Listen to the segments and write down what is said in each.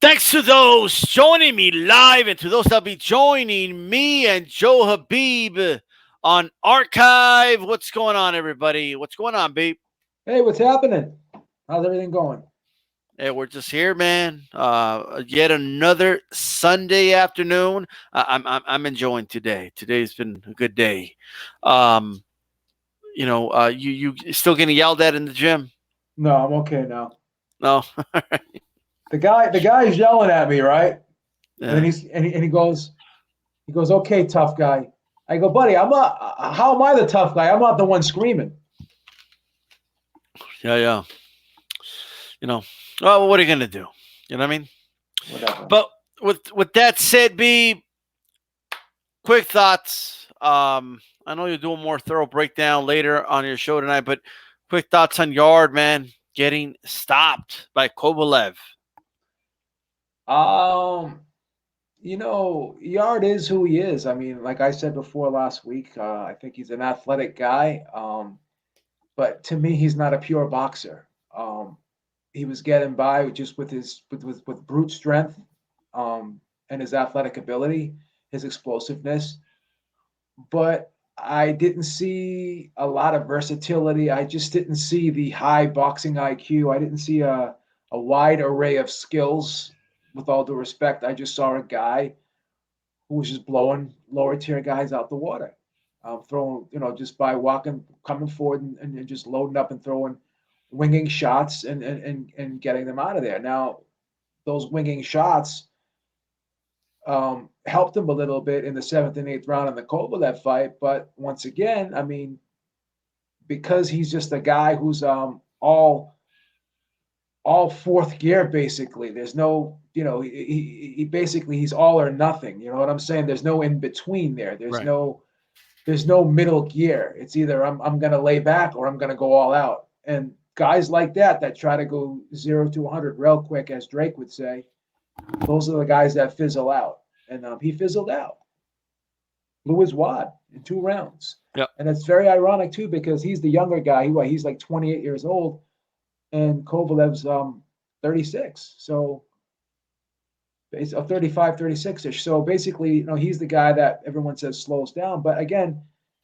Thanks to those joining me live and to those that'll be joining me and Joe Habib on Archive. What's going on, everybody? What's going on, Beeb? Hey, what's happening? How's everything going? Hey, we're just here, man. Yet another Sunday afternoon. I'm enjoying today. Today's been a good day. Um, you still getting yelled at in the gym? No, I'm okay now. No. The guy's yelling at me, right? Yeah. And then he goes, okay, tough guy. I go, buddy, I'm not. How am I the tough guy? I'm not the one screaming. Yeah. Well, what are you gonna do? You know what I mean? Whatever. But with that said, B, quick thoughts. I know you'll do a more thorough breakdown later on your show tonight, but quick thoughts on Yard, man, getting stopped by Kovalev. Yard is who he is. I mean, like I said before last week, I think he's an athletic guy. But to me, he's not a pure boxer. He was getting by just with his with brute strength, and his athletic ability, his explosiveness. But I didn't see a lot of versatility. I just didn't see the high boxing IQ. I didn't see a wide array of skills. With all due respect, I just saw a guy who was just blowing lower tier guys out the water, throwing, just by walking, coming forward and just loading up and throwing winging shots and getting them out of there. Now, those winging shots helped him a little bit in the 7th and 8th round in the Kovalev fight. But once again, I mean, because he's just a guy who's all fourth gear, basically. There's no, he basically, he's all or nothing. You know what I'm saying? There's no in between there. There's Right. there's no middle gear. It's either I'm going to lay back or I'm going to go all out. And guys like that try to go 0 to 100 real quick, as Drake would say, those are the guys that fizzle out. And he fizzled out. Blew his wad in 2 rounds. Yep. And it's very ironic, too, because he's the younger guy. He's like 28 years old, and Kovalev's 36. So, 35, 36-ish. So, basically, he's the guy that everyone says slows down. But, again,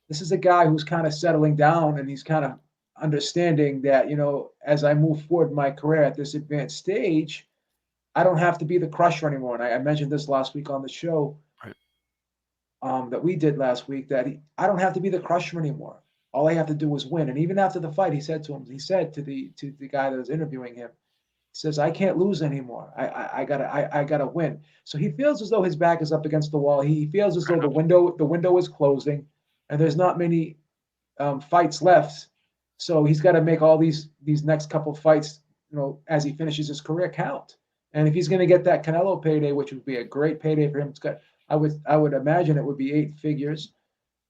this is a guy who's kind of settling down, and he's kind of understanding that, as I move forward in my career at this advanced stage, I don't have to be the crusher anymore. And I mentioned this last week on the show, Right. That we did last week, that I don't have to be the crusher anymore. All I have to do is win. And even after the fight, he said to the guy that was interviewing him, he says, I can't lose anymore. I gotta win. So he feels as though his back is up against the wall. He feels as though the window is closing, and there's not many fights left. So he's got to make all these next couple fights, as he finishes his career, count. And if he's going to get that Canelo payday, which would be a great payday for him, I would imagine it would be 8 figures.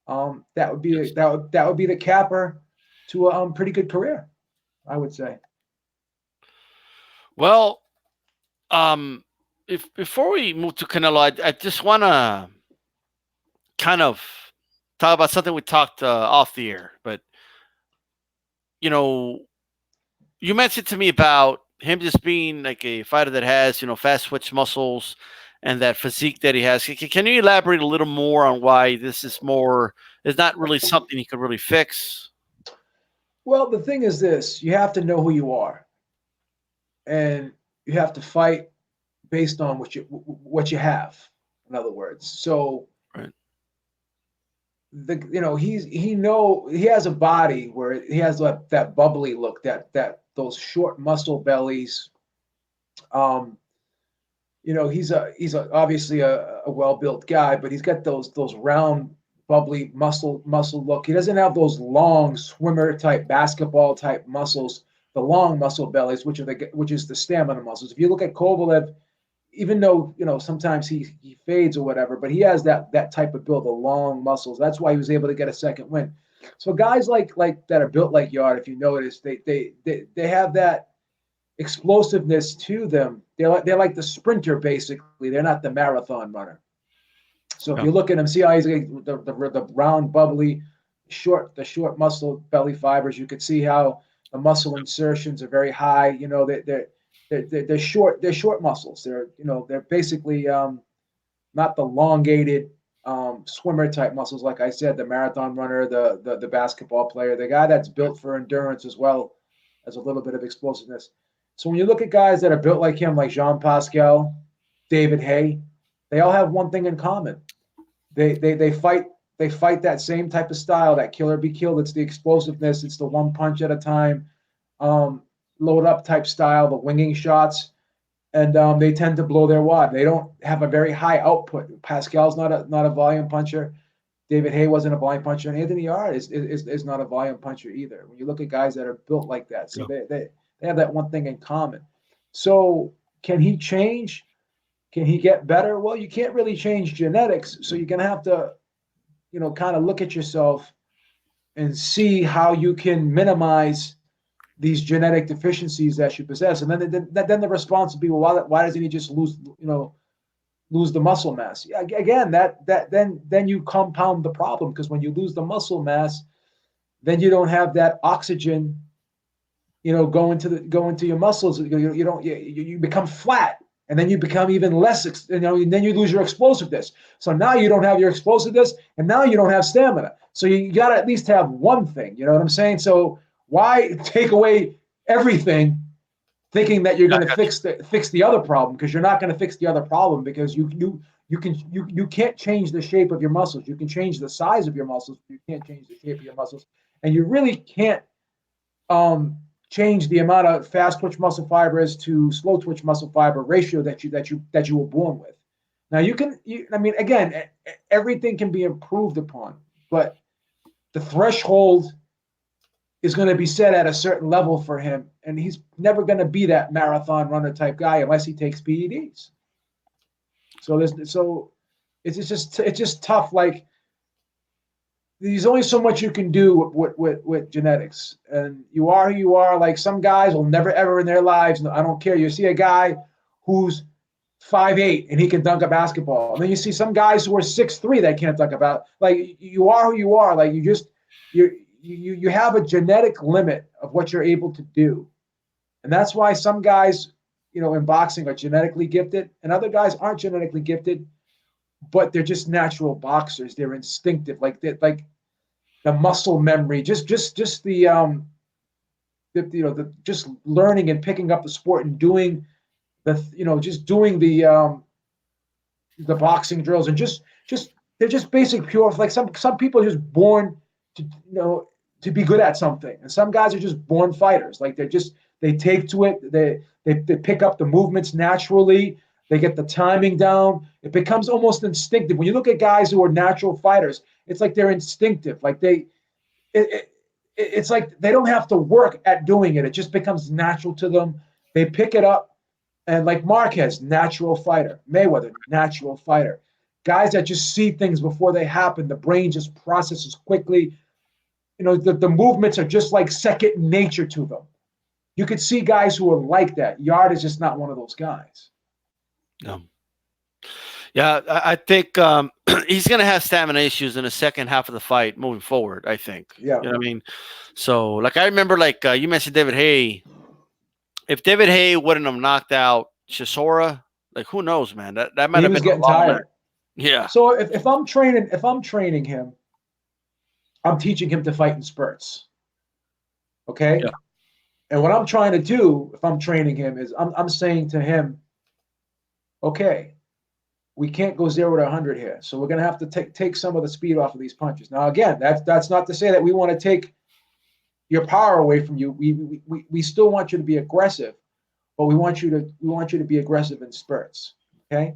That would be the capper to a pretty good career, I would say. Well, if before we move to Canelo, I just want to kind of talk about something we talked off the air. But you mentioned to me about him just being like a fighter that has fast twitch muscles and that physique that he has. Can you elaborate a little more on why this is not really something he could really fix? Well, the thing is this: you have to know who you are, and you have to fight based on what you have. In other words, so right. he has a body where he has that bubbly look, that those short muscle bellies. He's obviously a well-built guy, but he's got those round, bubbly muscle look. He doesn't have those long swimmer type, basketball type muscles, the long muscle bellies, which is the stamina muscles. If you look at Kovalev, even though sometimes he fades or whatever, but he has that type of build, the long muscles. That's why he was able to get a second win. So guys like that are built like Yard, if you notice, they have that explosiveness to them. They're like the sprinter, basically. They're not the marathon runner. So if you look at him, see how he's the round, bubbly, the short muscle belly fibers. You could see how the muscle insertions are very high. they're short. They're short muscles. They're basically not the elongated swimmer type muscles, like I said, the marathon runner, the basketball player, the guy that's built for endurance as well as a little bit of explosiveness. So when you look at guys that are built like him, like Jean Pascal, David Hay, they all have one thing in common. They fight that same type of style, that kill or be killed. It's the explosiveness. It's the one punch at a time, load up type style, the winging shots, and they tend to blow their wad. They don't have a very high output. Pascal's not a volume puncher. David Hay wasn't a volume puncher, and Anthony Yard is not a volume puncher either. When you look at guys that are built like that, so they have that one thing in common. So can he change? Can he get better? Well, you can't really change genetics, so you're gonna have to, kind of look at yourself and see how you can minimize these genetic deficiencies that you possess. And then the response would be, well, why doesn't he just lose the muscle mass? Again, then you compound the problem, because when you lose the muscle mass, then you don't have that oxygen, go into your muscles. You become flat, and then you become even less, and then you lose your explosiveness. So now you don't have your explosiveness, and now you don't have stamina. So you got to at least have one thing. You know what I'm saying? So why take away everything, thinking that you're going to fix the other problem? Because you're not going to fix the other problem, because you can't change the shape of your muscles. You can change the size of your muscles, but you can't change the shape of your muscles, and you really can't change the amount of fast twitch muscle fibers to slow twitch muscle fiber ratio that you were born with. Now again, everything can be improved upon, but the threshold is going to be set at a certain level for him, and he's never going to be that marathon runner type guy unless he takes PEDs. So it's just tough. Like, there's only so much you can do with genetics, and you are who you are. Like, some guys will never ever in their lives, I don't care. You see a guy who's 5'8" and he can dunk a basketball, and then you see some guys who are 6'3" that can't dunk a basketball. Like, you are who you are. Like, you have a genetic limit of what you're able to do, and that's why some guys, in boxing are genetically gifted, and other guys aren't genetically gifted, but they're just natural boxers. They're instinctive, like the muscle memory, just the just learning and picking up the sport and doing just doing the boxing drills, and just they're just basic pure. Like, some people are just born to be good at something, and some guys are just born fighters. Like, they take to it. They pick up the movements naturally. They get the timing down. It becomes almost instinctive. When you look at guys who are natural fighters, it's like they're instinctive. Like, it's like they don't have to work at doing it. It just becomes natural to them. They pick it up. And like Marquez, natural fighter. Mayweather, natural fighter. Guys that just see things before they happen. The brain just processes quickly. The movements are just like second nature to them. You could see guys who are like that. Yard is just not one of those guys. No. Yeah, I think he's going to have stamina issues in the second half of the fight moving forward, I think. Yeah. You know what I mean? So, like, I remember, like, you mentioned David Hay. If David Hay wouldn't have knocked out Chisora, like, who knows, man? That might have been getting tired. Yeah. So if I'm training him, I'm teaching him to fight in spurts. Okay? Yeah. And what I'm trying to do, if I'm training him, is I'm saying to him, okay, we can't go 0 to 100 here. So we're going to have to take some of the speed off of these punches. Now, again, that's not to say that we want to take your power away from you. We still want you to be aggressive, but we want you to be aggressive in spurts. Okay?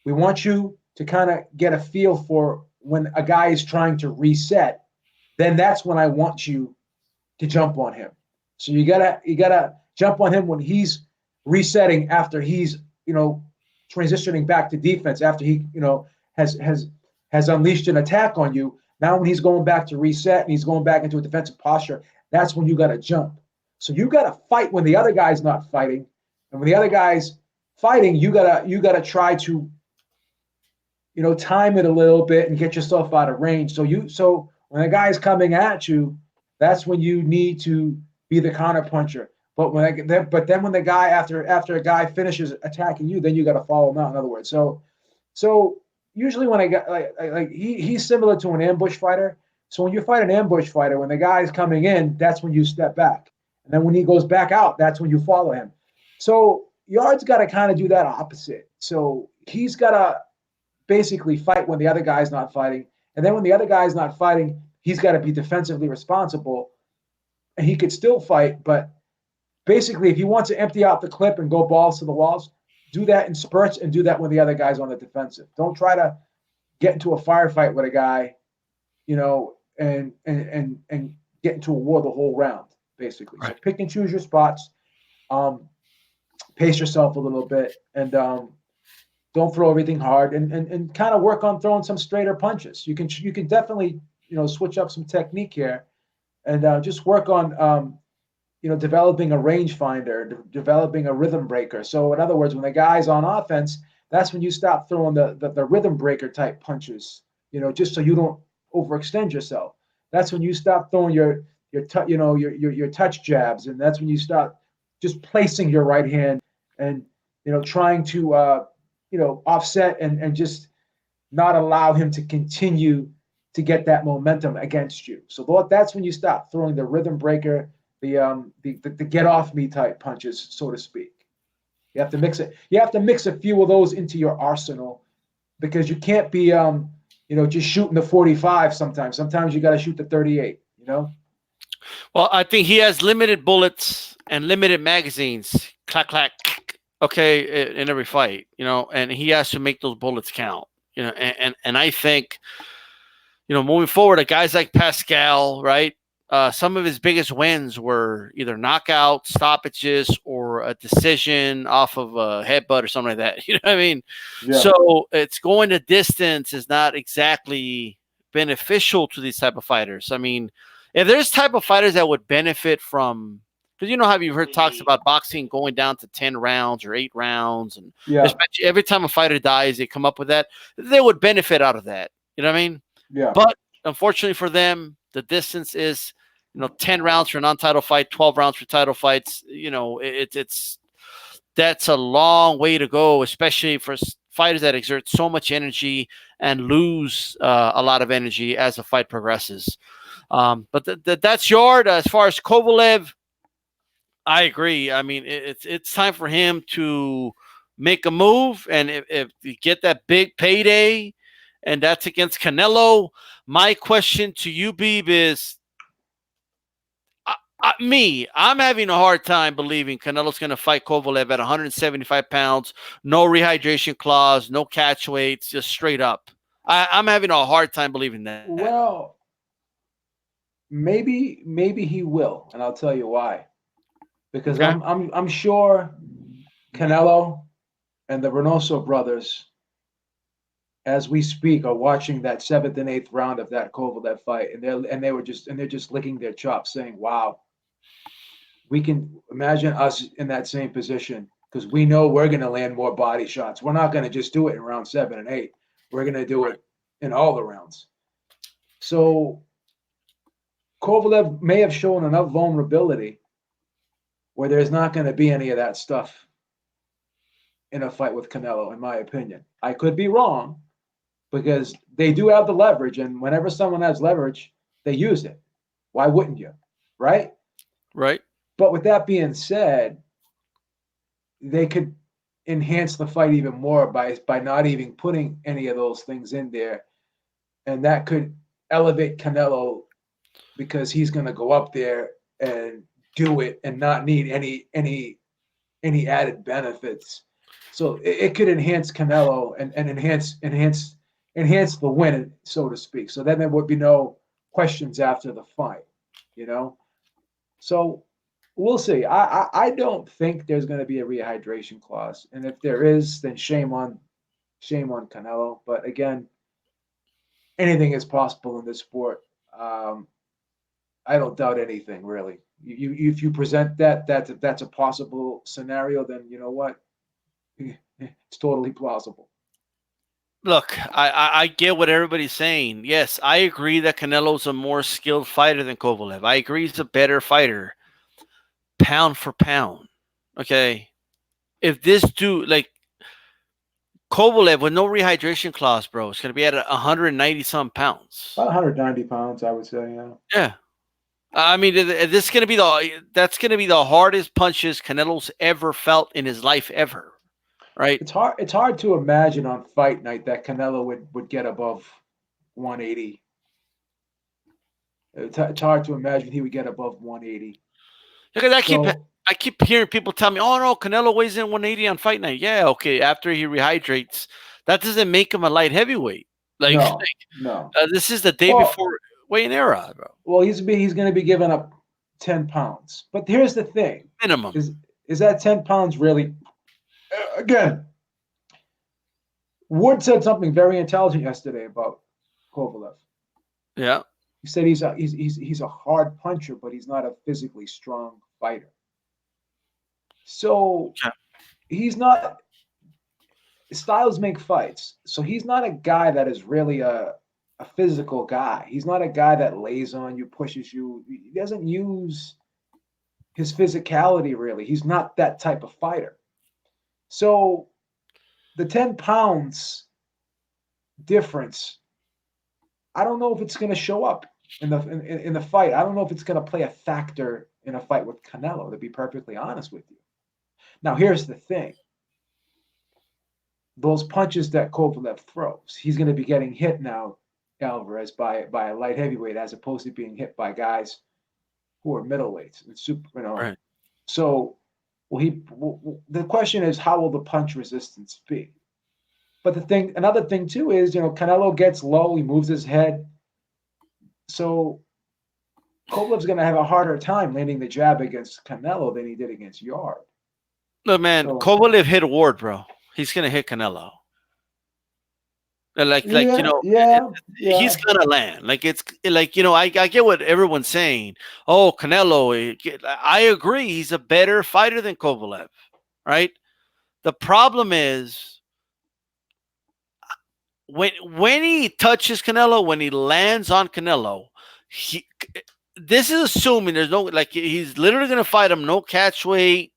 We want you to kind of get a feel for when a guy is trying to reset. Then that's when I want you to jump on him. So you gotta jump on him when he's resetting, after he's transitioning back to defense, after he has unleashed an attack on you. Now when he's going back to reset and he's going back into a defensive posture, that's when you got to jump. So you got to fight when the other guy's not fighting, and when the other guy's fighting, you gotta try to time it a little bit and get yourself out of range. So when a guy's coming at you, that's when you need to be the counter puncher. But then when the guy after a guy finishes attacking you, then you got to follow him out. In other words, so usually when I got like he's similar to an ambush fighter. So when you fight an ambush fighter, when the guy's coming in, that's when you step back, and then when he goes back out, that's when you follow him. So Yard's got to kind of do that opposite. So he's got to basically fight when the other guy's not fighting, and then when the other guy's not fighting, he's got to be defensively responsible, and he could still fight, but basically, if he wants to empty out the clip and go balls to the walls, do that in spurts and do that when the other guy's on the defensive. Don't try to get into a firefight with a guy, and get into a war the whole round, basically. Right. So pick and choose your spots, pace yourself a little bit, and don't throw everything hard, and kind of work on throwing some straighter punches. You can definitely switch up some technique here, and just work on developing a rangefinder, developing a rhythm breaker. So in other words, when the guy's on offense, that's when you stop throwing the rhythm breaker type punches, just so you don't overextend yourself. That's when you stop throwing your touch jabs, and that's when you stop just placing your right hand and trying to offset and just not allow him to continue to get that momentum against you. So that's when you stop throwing the rhythm breaker, the get off me type punches, so to speak. You have to mix it. You have to mix a few of those into your arsenal, because you can't be just shooting the 45 sometimes. Sometimes you got to shoot the 38, Well, I think he has limited bullets and limited magazines. Clack clack. Okay, in every fight, and he has to make those bullets count. And I think moving forward, guys like Pascal, right? Some of his biggest wins were either knockout, stoppages, or a decision off of a headbutt or something like that. You know what I mean? Yeah. So it's going the distance is not exactly beneficial to these type of fighters. I mean, if there's type of fighters that would benefit from, because how you've heard talks about boxing going down to 10 rounds or 8 rounds, and especially every time a fighter dies, they come up with that. They would benefit out of that. You know what I mean? Yeah. But unfortunately for them, the distance is 10 rounds for a non-title fight, 12 rounds for title fights. That's a long way to go, especially for fighters that exert so much energy and lose a lot of energy as the fight progresses. But that's Yard. As far as Kovalev, I agree. I mean, it's time for him to make a move, and if you get that big payday, and that's against Canelo, my question to you, Beeb, is I'm having a hard time believing Canelo's going to fight Kovalev at 175 pounds, no rehydration clause, no catch weights, just straight up. I'm having a hard time believing that. Well, maybe he will, and I'll tell you why. Because okay. I'm sure Canelo and the Reynoso brothers, as we speak, are watching that 7th and 8th round of that Kovalev fight, and they're just licking their chops, saying, "Wow, we can imagine us in that same position, because we know we're going to land more body shots. We're not going to just do it in round 7 and 8. We're going to do it in all the rounds." So Kovalev may have shown enough vulnerability where there's not going to be any of that stuff in a fight with Canelo, in my opinion. I could be wrong, because they do have the leverage, and whenever someone has leverage, they use it. Why wouldn't you? Right? Right. But with that being said, they could enhance the fight even more by not even putting any of those things in there, and that could elevate Canelo, because he's going to go up there and do it and not need any added benefits. So it could enhance Canelo and enhance the win, so to speak. So then there would be no questions after the fight, So we'll see. I don't think there's going to be a rehydration clause, and if there is, then shame on Canelo. But again, anything is possible in this sport. I don't doubt anything, really. If you present that's a possible scenario, then you know what? It's totally plausible. Look, I get what everybody's saying. Yes, I agree that Canelo's a more skilled fighter than Kovalev. I agree he's a better fighter. pound for pound, okay, if this dude like Kovalev with no rehydration clause, bro, it's gonna be at 190 some pounds. About 190 pounds, I would say. Yeah. Yeah. I mean, this is gonna be that's gonna be the hardest punches Canelo's ever felt in his life ever, right? It's hard. It's hard to imagine on fight night that Canelo would get above 180. It's hard to imagine he would get above 180. Because So I keep hearing people tell me, "Oh no, Canelo weighs in 180 on fight night." Yeah, okay. After he rehydrates, that doesn't make him a light heavyweight. Like, no, no. this is the day Well, before weighing era, bro. well, he's going to be giving up 10 pounds. But here's the thing: Minimum. is that 10 pounds really? Again, Wood said something very intelligent yesterday about Kovalev. Yeah. He said he's a hard puncher, but he's not a physically strong fighter. So Okay. he's not. Styles make fights, so he's not a guy that is really a physical guy. He's not a guy that lays on you, pushes you. He doesn't use his physicality really. He's not that type of fighter. So the 10 pounds difference, I don't know if it's going to show up in the fight. I don't know if it's going to play a factor in a fight with Canelo, to be perfectly honest with you. Now, here's the thing. Those punches that Kovalev throws, he's going to be getting hit now, Alvarez, by a light heavyweight as opposed to being hit by guys who are middleweights and super. Right. So, the question is, how will the punch resistance be? But another thing too is, Canelo gets low, he moves his head. So Kovalev's going to have a harder time landing the jab against Canelo than he did against Yard. Look, man, So, Kovalev hit Ward, bro. He's gonna hit Canelo. Like yeah. he's gonna land. Like it's like I get what everyone's saying. Oh, Canelo. I agree. He's a better fighter than Kovalev, right? The problem is when he touches Canelo, when he lands on Canelo, this is assuming there's no he's literally gonna fight him, no catch weight,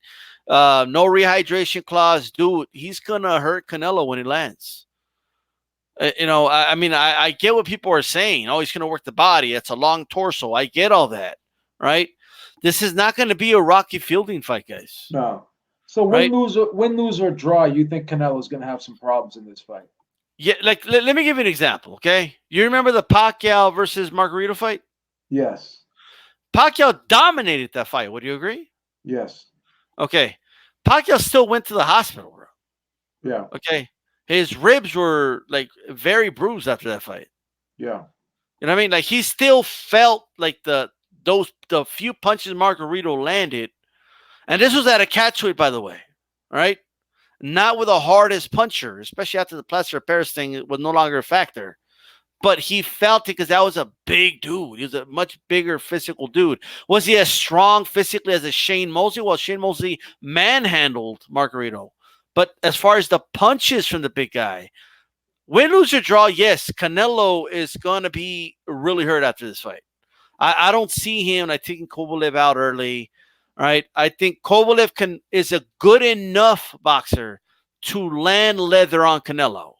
no rehydration clause, dude. He's gonna hurt Canelo when he lands. I mean, I get what people are saying. Oh, he's gonna work the body. It's a long torso. I get all that, right? This is not going to be a Rocky Fielding fight, guys. No. So win, lose, or draw, you think Canelo's going to have some problems in this fight? Yeah, like let me give you an example, okay? You remember the Pacquiao versus Margarito fight? Yes. Pacquiao dominated that fight. Would you agree? Yes. Okay. Pacquiao still went to the hospital, bro. Yeah. Okay. His ribs were like very bruised after that fight. Yeah. You know what I mean? Like he still felt like the few punches Margarito landed, and this was at a catchweight, by the way. All right. Not with the hardest puncher, especially after the plaster of Paris thing was no longer a factor. But he felt it because that was a big dude. He was a much bigger physical dude. Was he as strong physically as a Shane Mosley? Well, Shane Mosley manhandled Margarito. But as far as the punches from the big guy, win, lose, or draw, yes, Canelo is going to be really hurt after this fight. I don't see him. I think Kovalev out early. All right. I think Kovalev is a good enough boxer to land leather on Canelo.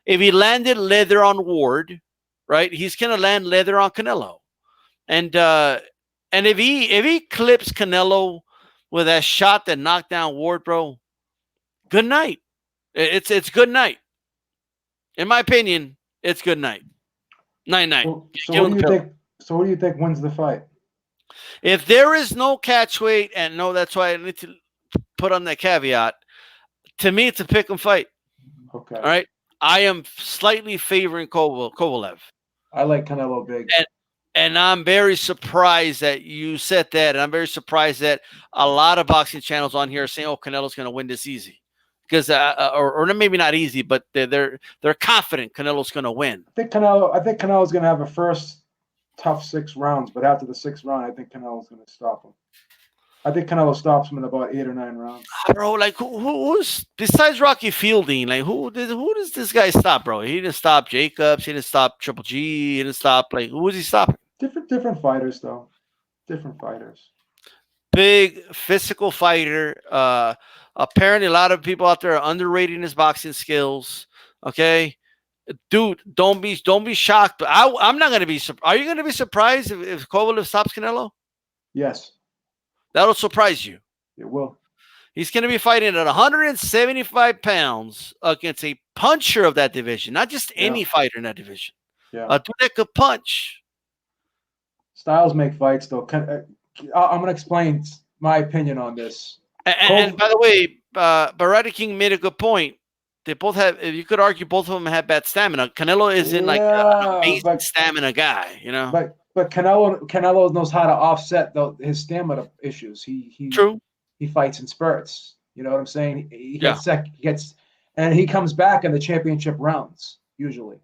If he landed leather on Ward, right, he's going to land leather on Canelo. And if he clips Canelo with that shot that knocked down Ward, bro, good night. It's good night. In my opinion, it's good night. Night. So what do you think? So what do you think wins the fight? If there is no catch weight, and no, that's why I need to put on that caveat. To me, it's a pick 'em fight. Okay. All right. I am slightly favoring Kovalev. I like Canelo big. And I'm very surprised that you said that. And I'm very surprised that a lot of boxing channels on here are saying, oh, Canelo's going to win this easy. Because, or maybe not easy, but they're confident Canelo's going to win. I think Canelo's going to have a first tough 6 rounds, but after the 6th round, I think Canelo's going to stop him. I think Canelo stops him in about 8 or 9 rounds. Bro, like who's besides Rocky Fielding? Like who does this guy stop, bro? He didn't stop Jacobs. He didn't stop Triple G. He didn't stop who was he stopping? Different fighters though. Different fighters. big physical fighter. Apparently, a lot of people out there are underrating his boxing skills. Okay, dude, don't be shocked. But I'm not gonna be. Are you gonna be surprised if Kovalev stops Canelo? Yes, That'll surprise you. it will. He's going to be fighting at 175 pounds against a puncher of that division, not just Yeah, any fighter in that division. yeah. A dude that could punch. Styles make fights, though. I'm gonna explain my opinion on this. And Cove, by the way, Barada King made a good point. They both have. You could argue both of them have bad stamina. Canelo isn't like an yeah, amazing stamina guy, you know. but Canelo knows how to offset his stamina issues. True. He fights in spurts. You know what I'm saying? He Yeah. gets, and he comes back in the championship rounds usually.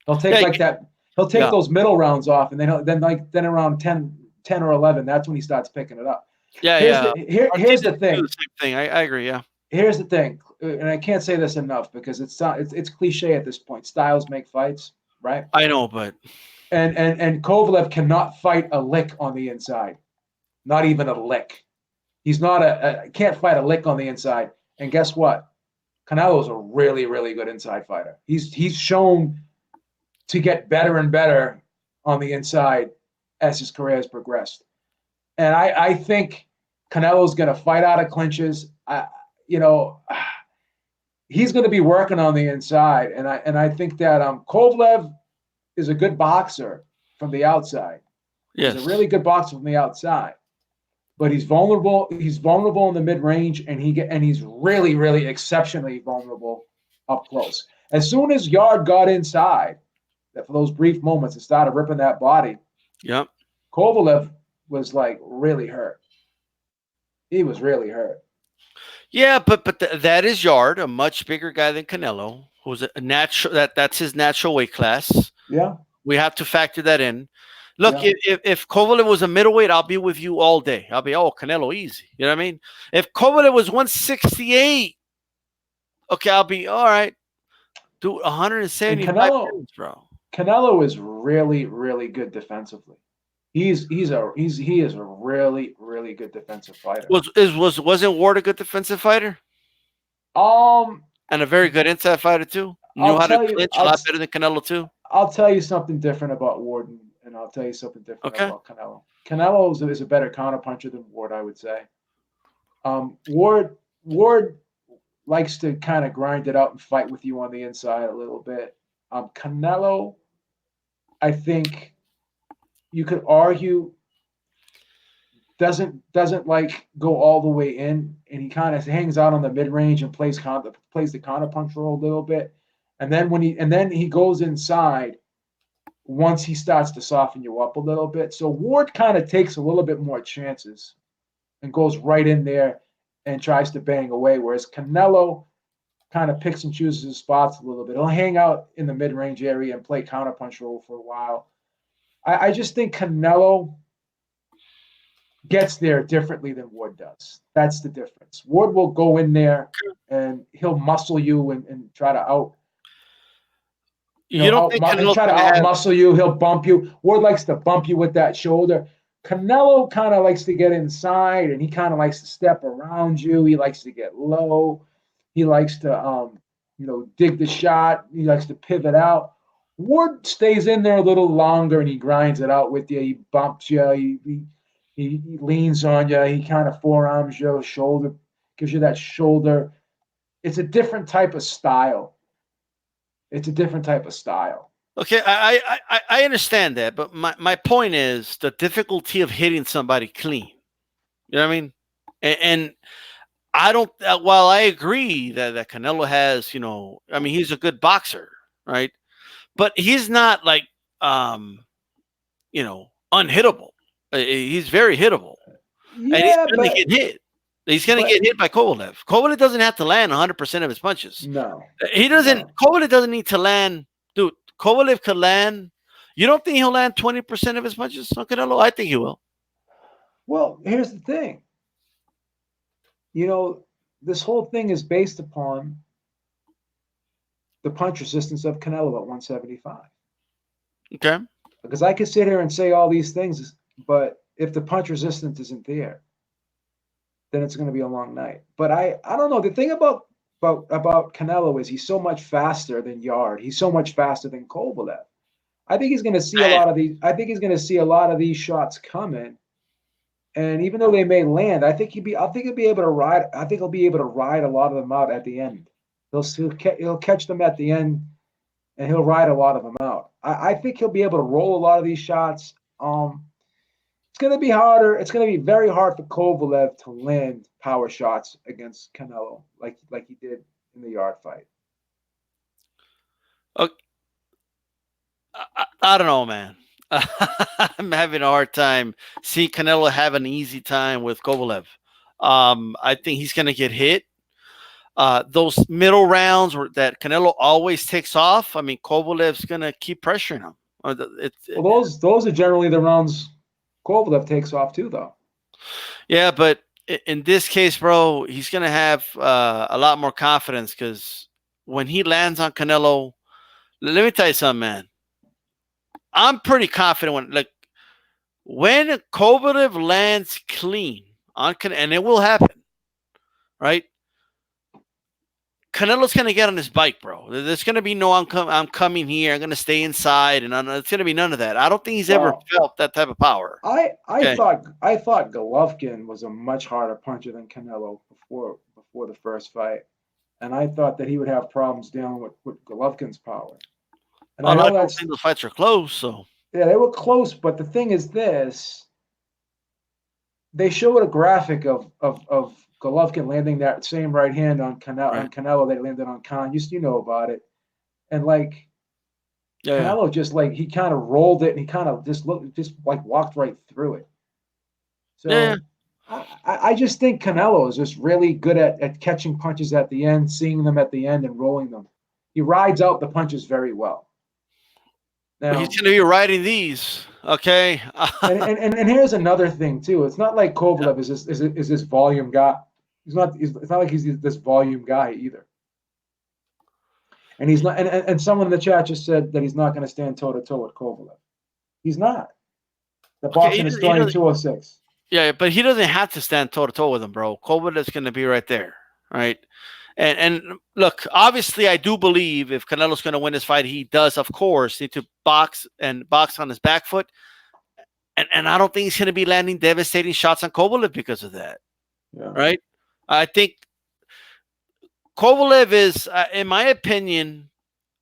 He'll take Yeah. like that. He'll take Yeah. those middle rounds off, and then around 10 or 11, that's when he starts picking it up. Yeah. Here's Yeah. here's the Do thing. the same thing. I agree. Yeah. Here's the thing, and I can't say this enough because it's cliche at this point. Styles make fights, right? I know, but And Kovalev cannot fight a lick on the inside, not even a lick. He's not can't fight a lick on the inside. And guess what? Canelo's a really, really good inside fighter. He's shown to get better and better on the inside as his career has progressed. And I think Canelo's going to fight out of clinches. You know, he's going to be working on the inside, and I think that Kovalev is a good boxer from the outside. yes. He's a really good boxer from the outside, but he's vulnerable. He's vulnerable in the mid range, and he's really, really exceptionally vulnerable up close. As soon as Yard got inside, that for those brief moments and started ripping that body, Yep. Kovalev was like really hurt. He was really hurt. Yeah, but that is Yard, a much bigger guy than Canelo, who's a natural. That's his natural weight class. Yeah. We have to factor that in. Look, Yeah. if Kovalev was a middleweight, I'll be with you all day. I'll be Canelo easy. You know what I mean? If Kovalev was 168, okay, I'll be all right. Dude, 175 pounds, bro. Canelo is really, really good defensively. He is a really, really good defensive fighter. Wasn't Ward a good defensive fighter? And a very good inside fighter too. Knew how to clinch a lot better than Canelo too. I'll tell you something different about Ward, and I'll tell you something different about Canelo. Canelo is a better counterpuncher than Ward, I would say. Ward likes to kind of grind it out and fight with you on the inside a little bit. Canelo, I think you could argue doesn't like go all the way in, and he kind of hangs out on the mid range and plays the counterpunch role a little bit, and then he goes inside once he starts to soften you up a little bit. So Ward kind of takes a little bit more chances and goes right in there and tries to bang away, whereas Canelo kind of picks and chooses his spots a little bit. He'll hang out in the mid range area and play counterpunch role for a while. I just think Canelo gets there differently than Ward does. That's the difference. Ward will go in there and he'll muscle you and try to out muscle you. He'll bump you. Ward likes to bump you with that shoulder. Canelo kind of likes to get inside, and he kind of likes to step around you. He likes to get low. He likes to dig the shot. He likes to pivot out. Ward stays in there a little longer, and he grinds it out with you. He bumps you. He leans on you. He kind of forearms your shoulder, gives you that shoulder. It's a different type of style. Okay, I understand that, but my point is the difficulty of hitting somebody clean. You know what I mean? And I don't. While I agree that Canelo has, he's a good boxer, right? But he's not like, unhittable. He's very hittable. Yeah, and he's going to get hit. He's going to get hit by Kovalev. Kovalev doesn't have to land 100% of his punches. No. He doesn't. No. Kovalev doesn't need to land. Dude, Kovalev could land. You don't think he'll land 20% of his punches on Canelo? I think he will. Well, here's the thing. This whole thing is based upon the punch resistance of Canelo at 175. Okay. Because I could sit here and say all these things, but if the punch resistance isn't there, then it's going to be a long night. But I don't know. The thing about Canelo is he's so much faster than Yard. He's so much faster than Kovalev. I think he's going to see a Man, lot of these. I think he's going to see a lot of these shots coming. And even though they may land, I think he'll be. I think he'll be able to ride. I think he'll be able to ride a lot of them out at the end. He'll catch them at the end, and he'll ride a lot of them out. I think he'll be able to roll a lot of these shots. It's going to be harder. It's going to be very hard for Kovalev to land power shots against Canelo like he did in the Yard fight. okay, I don't know, man. I'm having a hard time seeing Canelo have an easy time with Kovalev. I think he's going to get hit. Those middle rounds that Canelo always takes off. I mean, Kovalev's going to keep pressuring him. Well, those are generally the rounds Kovalev takes off too, though. Yeah, but in this case, bro, he's going to have a lot more confidence because when he lands on Canelo, let me tell you something, man. I'm pretty confident when Kovalev lands clean on Canelo, and it will happen, right? Canelo's going to get on his bike, bro. There's going to be no I'm coming here. I'm going to stay inside, and it's going to be none of that. I don't think he's ever felt that type of power. I thought Golovkin was a much harder puncher than Canelo before the first fight, and I thought that he would have problems dealing with Golovkin's power. And I don't think those fights are close. So yeah, they were close, but the thing is this: they showed a graphic of Golovkin landing that same right hand on Canelo that landed on Khan. You know about it, and Canelo just he kind of rolled it and he kind of just walked right through it. So I just think Canelo is just really good at catching punches at the end, seeing them at the end, and rolling them. He rides out the punches very well. Now, but he's going to be riding these, okay? and here's another thing too. It's not like Kovalev is this volume guy. It's not like he's this volume guy either. And he's not. And someone in the chat just said that he's not going to stand toe to toe with Kovalev. He's not. The boxing is starting 206. Yeah, but he doesn't have to stand toe to toe with him, bro. Kovalev's going to be right there, right? And look, obviously, I do believe if Canelo's going to win this fight, he does, of course, need to box on his back foot. And I don't think he's going to be landing devastating shots on Kovalev because of that, right? I think Kovalev is, in my opinion,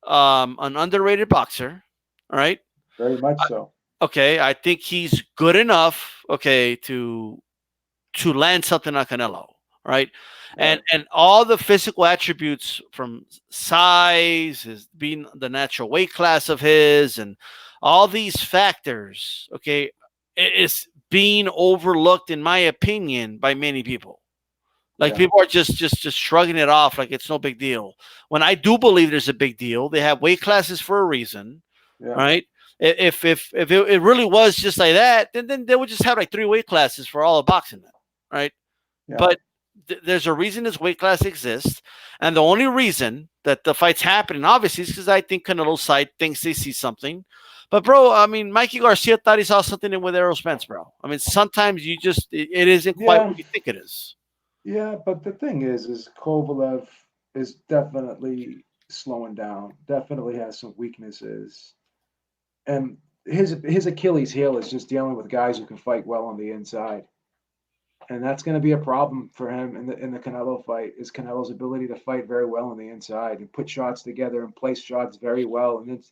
an underrated boxer, right? Very much so. Okay, I think he's good enough, okay, to land something on Canelo, right? And all the physical attributes from size, his being the natural weight class of his, and all these factors, okay, is being overlooked, in my opinion, by many people. People are just shrugging it off like it's no big deal. When I do believe there's a big deal, they have weight classes for a reason, right? If it really was just like that, then they would just have 3 weight classes for all of boxing, right? Yeah. But there's a reason this weight class exists, and the only reason that the fight's happening, obviously, is because I think Canelo's side thinks they see something. But bro, I mean, Mikey Garcia thought he saw something in with Errol Spence, bro. I mean, sometimes it isn't quite what you think it is. Yeah, but the thing is Kovalev is definitely slowing down. Definitely has some weaknesses. And his Achilles heel is just dealing with guys who can fight well on the inside, and that's going to be a problem for him in the Canelo fight. Is Canelo's ability to fight very well on the inside and put shots together and place shots very well, and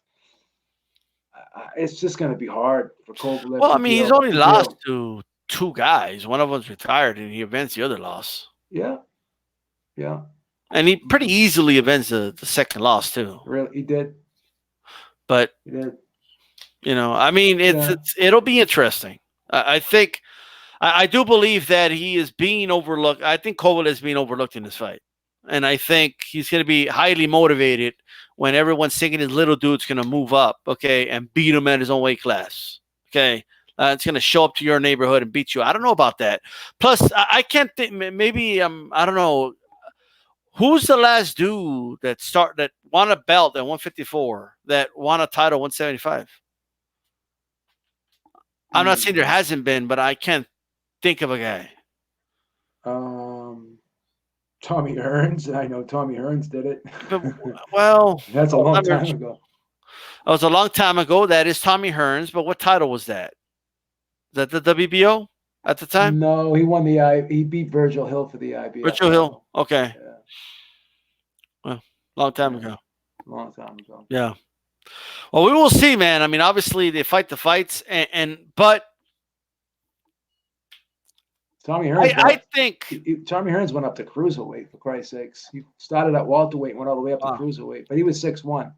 it's just going to be hard for Kovalev. Well, I mean, he's only lost to 2 guys. One of them's retired, and he avenged the other loss. Yeah, and he pretty easily avenged the second loss too. Really, he did. But he did. I mean, it'll be interesting. I think, I do believe that he is being overlooked. I think Kovalev is being overlooked in this fight. And I think he's going to be highly motivated when everyone's thinking his little dude's going to move up, okay, and beat him at his own weight class, okay? It's going to show up to your neighborhood and beat you. I don't know about that. Plus, I can't think, maybe, I don't know. Who's the last dude that won a belt at 154, that won a title 175? I'm not saying there hasn't been, but I can't think of a guy. Um, Tommy Hearns. I know Tommy Hearns did it. But well, That's a well, long time ago. that was a long time ago. That is Tommy Hearns. But what title was that? Is that the WBO at the time? No, he won the I. He beat Virgil Hill for the IBF Richard Hill. title. Okay. Yeah, Well, long time yeah, ago. long time ago. Yeah. Well, we will see, man. I mean, obviously they fight the fights, and but Tommy Hearns went I up. think. Tommy Hearns went up to cruiserweight for Christ's sakes. He started at welterweight and went all the way up to Wow. cruiserweight, but he was 6'1".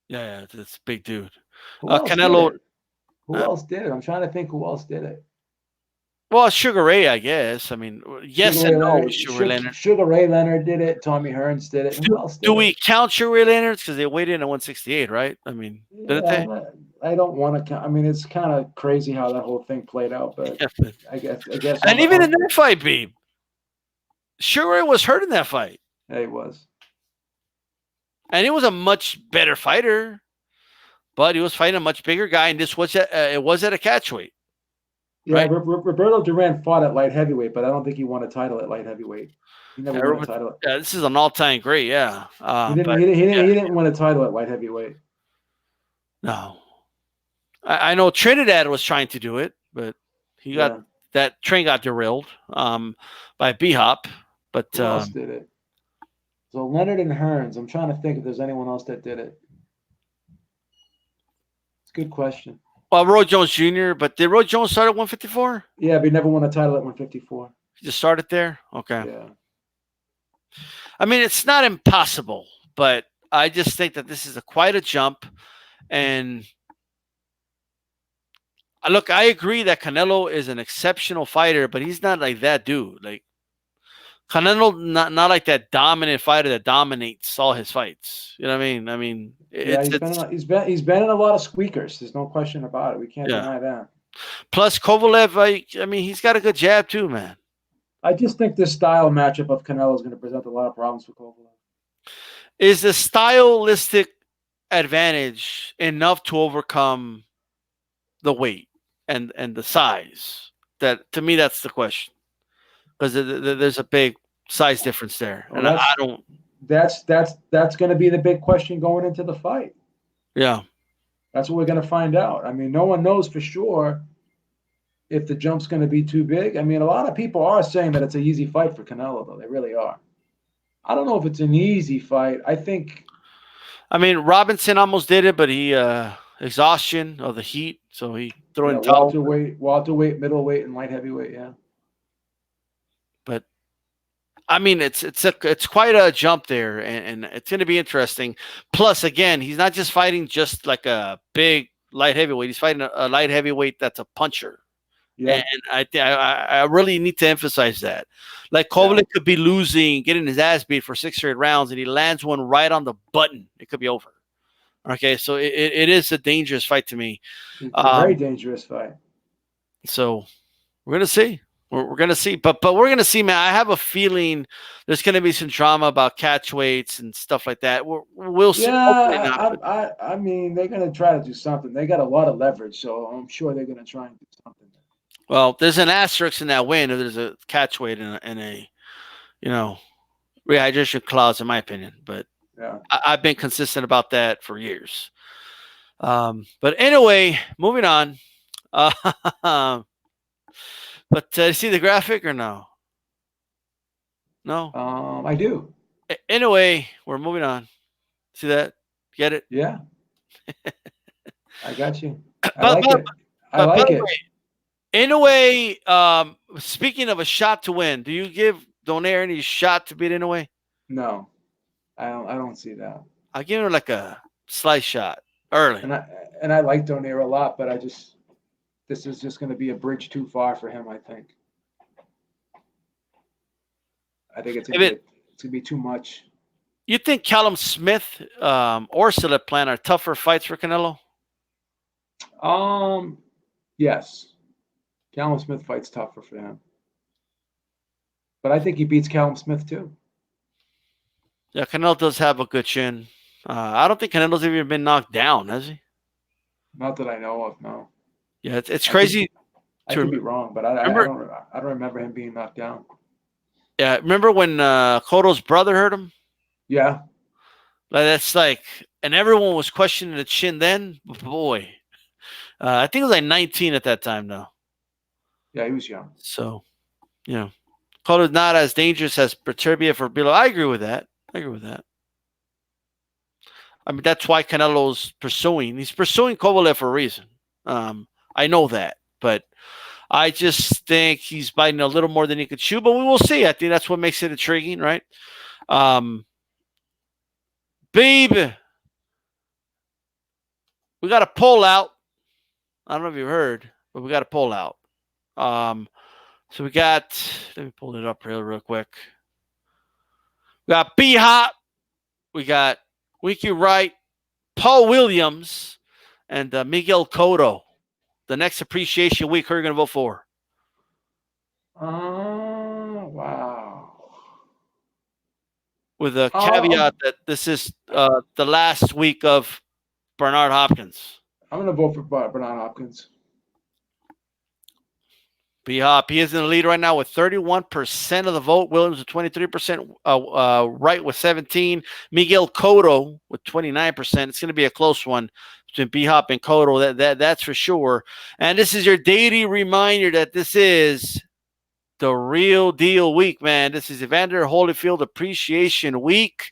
Yeah, it's a big dude. Who else did Canelo. it? Who Uh, else did it? I'm trying to think who else did it. well, Sugar Ray, I guess. I mean, Sugar yes Ray and no Leonard, with Sugar Ray Leonard. Sugar Ray Leonard did it. Tommy Hearns did it. Who else Do did it? we count Sugar Ray Leonard because they weighed in at 168, right? I mean, didn't Yeah, they? I don't want to count. I mean, it's kind of crazy how that whole thing played out, but Yeah, I guess and even in that fight, Beeb, Sugar Ray was hurt in that fight, yeah, he was. and he was a much better fighter, but he was fighting a much bigger guy, and this was it was at a catchweight, Yeah, right? Roberto Duran fought at light heavyweight, but I don't think he won a title at light heavyweight. He never won a title. Yeah, this is an all-time great, yeah. He didn't. But He didn't. He didn't, yeah, he didn't win a title at light heavyweight. no, I know Trinidad was trying to do it, but he got Yeah. that train got derailed by B-Hop. But Who else did it? So Leonard and Hearns. I'm trying to think if there's anyone else that did it. It's a good question. well, Roy Jones Jr. But did Roy Jones start at 154? Yeah, but he never won a title at 154. He just started there. Okay. Yeah. I mean, it's not impossible, but I just think that this is quite a jump. And look, I agree that Canelo is an exceptional fighter, but he's not like that dude. Like Canelo, not like that dominant fighter that dominates all his fights. You know what I mean? I mean, Yeah, he's been in a lot of squeakers. There's no question about it. We can't yeah. deny that. Plus Kovalev, I mean, he's got a good jab too, man. I just think this style matchup of Canelo is going to present a lot of problems for Kovalev. Is the stylistic advantage enough to overcome the weight and the size? That to me, that's the question, because there's a big size difference there, Well, and I don't. That's going to be the big question going into the fight. Yeah, that's what we're going to find out. I mean, no one knows for sure if the jump's going to be too big. I mean, a lot of people are saying that it's an easy fight for Canelo, though. They really are. I don't know if it's an easy fight. I think. I mean, Robinson almost did it, but he exhaustion of the heat, so he threw in towel. Welterweight, middleweight, and light heavyweight. Yeah. But I mean, it's quite a jump there, and it's going to be interesting. Plus, again, he's not just fighting just like a big light heavyweight. He's fighting a light heavyweight that's a puncher. Yeah. And I really need to emphasize that. Like Kovalev could be losing, getting his ass beat for 6 straight rounds, and he lands one right on the button. It could be over. Okay, so it is a dangerous fight to me. It's a very dangerous fight. So we're gonna see. We're gonna see, but we're gonna see, man. I have a feeling there's gonna be some drama about catch weights and stuff like that. We'll see. Yeah, I mean, they're gonna try to do something. They got a lot of leverage, so I'm sure they're gonna try and do something. Well, there's an asterisk in that win if there's a catch weight and a rehydration clause, in my opinion. But yeah. I've been consistent about that for years. But anyway, moving on. But see the graphic or no? No. I do. Anyway, we're moving on. See that? Get it? Yeah. I got you. I like it. I like it. In a way, speaking of a shot to win, do you give Donaire any shot to beat Inoue? No, I don't see that. I give him like a slice shot early. And I like Donaire a lot, but this is just going to be a bridge too far for him. I think it's going to be too much. You think Callum Smith or Philip Plant are tougher fights for Canelo? Yes. Callum Smith fights tougher for him. But I think he beats Callum Smith too. Yeah, Canelo does have a good chin. I don't think Canelo's even been knocked down, has he? Not that I know of, no. Yeah, it's crazy. I could be wrong, but I don't remember him being knocked down. Yeah, remember when Cotto's brother hurt him? Yeah, Like, that's like, and everyone was questioning the chin then. Boy, I think it was like 19 at that time now. yeah, he was young. So, you know, Cotto's not as dangerous as Beterbiev for Bilo. I agree with that. I agree with that. I mean, that's why Canelo's pursuing. He's pursuing Kovalev for a reason. I know that, but I just think he's biting a little more than he could chew. But we will see. I think that's what makes it intriguing, right? Beeb, we got a pull out. I don't know if you heard, but we got a pull out. Um, so we got. Let me pull it up real quick. We got B Hop. We got Wiki Wright, Paul Williams, and Miguel Cotto. The next appreciation week, who are you going to vote for? Wow. With a Um, caveat that this is the last week of Bernard Hopkins. I'm gonna vote for Bernard Hopkins. B Hop, he is in the lead right now with 31% of the vote. Williams with 23%. Wright with 17. Miguel Cotto with 29%. It's going to be a close one between B Hop and Cotto. That's for sure. And this is your daily reminder that this is the real deal week, man. This is Evander Holyfield Appreciation Week.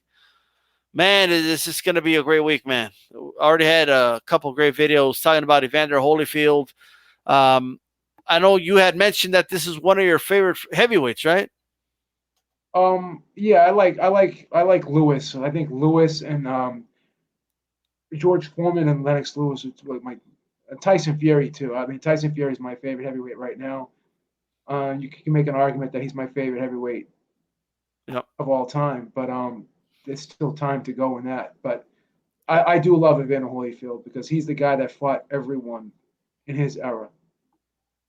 Man, this is going to be a great week, man. Already had a couple great videos talking about Evander Holyfield. I know you had mentioned that this is one of your favorite heavyweights, right? Yeah, I like Lewis. I think Lewis and George Foreman and Lennox Lewis is like my Tyson Fury too. I mean, Tyson Fury is my favorite heavyweight right now. You can make an argument that he's my favorite heavyweight Yep. of all time, but there's still time to go in that. But I do love Evander Holyfield because he's the guy that fought everyone in his era.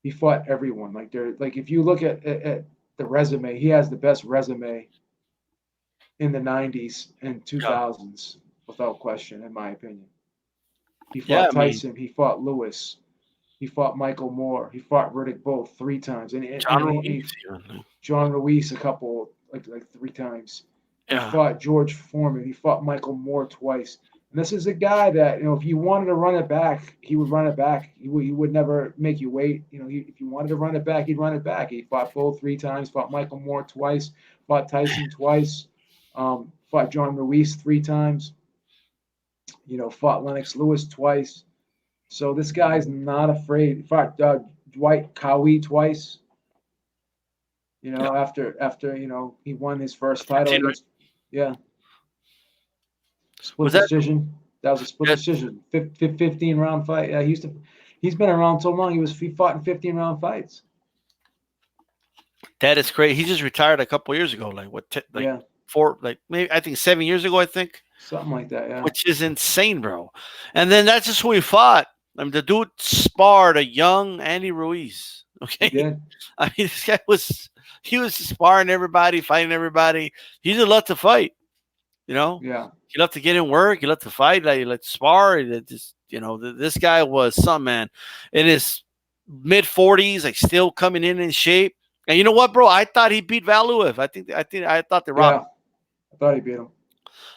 He fought everyone. Like if you look at the resume, he has the best resume in the '90s and Yeah. 2000s without question, in my opinion. He Yeah. fought I mean, Tyson. He fought Lewis. He fought Michael Moore. He fought Riddick Bowe 3 times, and John Ruiz. John Ruiz a couple like 3 times. He Yeah. fought George Foreman. He fought Michael Moore twice. And this is a guy that if you wanted to run it back, he would run it back. He would never make you wait. If you wanted to run it back, he'd run it back. He fought Bowe 3 times. Fought Michael Moore twice. Fought Tyson twice. Fought John Ruiz 3 times. Fought Lennox Lewis twice. So this guy's not afraid. He fought Dwight Cowie twice. Yeah. After he won his first title 15, right? against, yeah, split Was that? decision. That was a split That, decision. 15 round fight. Yeah, he's been around so long. He fought in 15 round fights. that is crazy. He just retired a couple years ago. Like what? Like Yeah, 4, like maybe I think 7 years ago. I think, something like that. Yeah, which is insane, bro. And then that's just who he fought. I mean, the dude sparred a young Andy Ruiz. he Okay, did. I mean, this guy he was sparring everybody, fighting everybody. He just loved to fight. You know, Yeah, he loved to get in work. He loved to fight. Like, he loved to spar. This guy was some man in his mid 40s, like still coming in shape. And you know what, bro? I thought he beat Valuev. I thought they robbed yeah. him. I thought he beat him.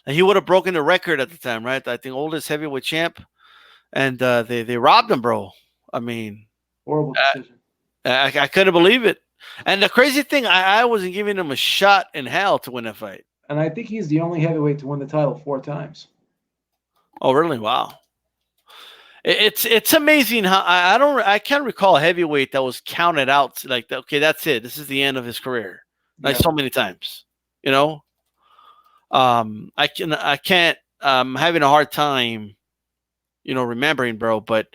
And he would have broken the record at the time, right? I think oldest heavyweight champ. And they robbed him, bro. I mean, Horrible decision. I couldn't believe it. And the crazy thing, I wasn't giving him a shot in hell to win a fight. And I think he's the only heavyweight to win the title 4 times. Oh, really? Wow. It's amazing how I can't recall a heavyweight that was counted out like, okay, that's it. This is the end of his career. Like Yeah, so many times, you know. I can't. Having a hard time, remembering, bro. But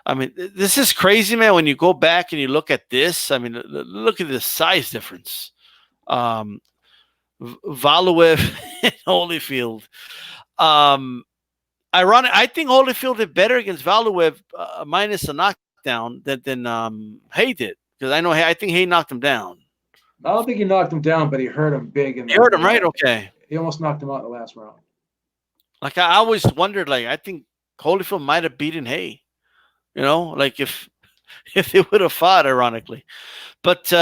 I mean, this is crazy, man. When you go back and you look at this, I mean, look at the size difference. Um, Valuev and Holyfield. Um, Ironic. I think Holyfield did better against Valuev minus a knockdown than Hay did, because I think Hay knocked him down. I don't think he knocked him down, but he hurt him big in You heard him, right? the. Okay. He almost knocked him out in the last round. Like I always wondered, like I think Holyfield might have beaten Hay. Like if if they would have fought, ironically. But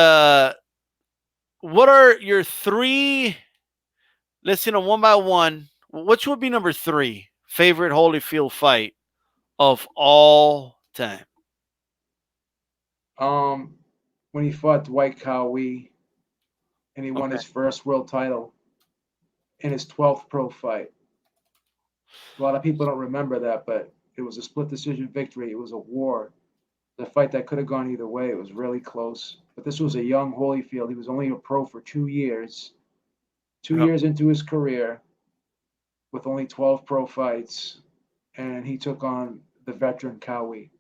what are your three? Let's see them one by one. Which would be number three favorite Holyfield fight of all time? Um, when he fought Dwight Cowie and he won Okay. his first world title in his 12th pro fight. A lot of people don't remember that, but it was a split decision victory. It was a war. The fight that could have gone either way. It was really close. But this was a young Holyfield. He was only a pro for 2 years. Two Yep. years into his career, with only 12 pro fights, and he took on the veteran Cowie,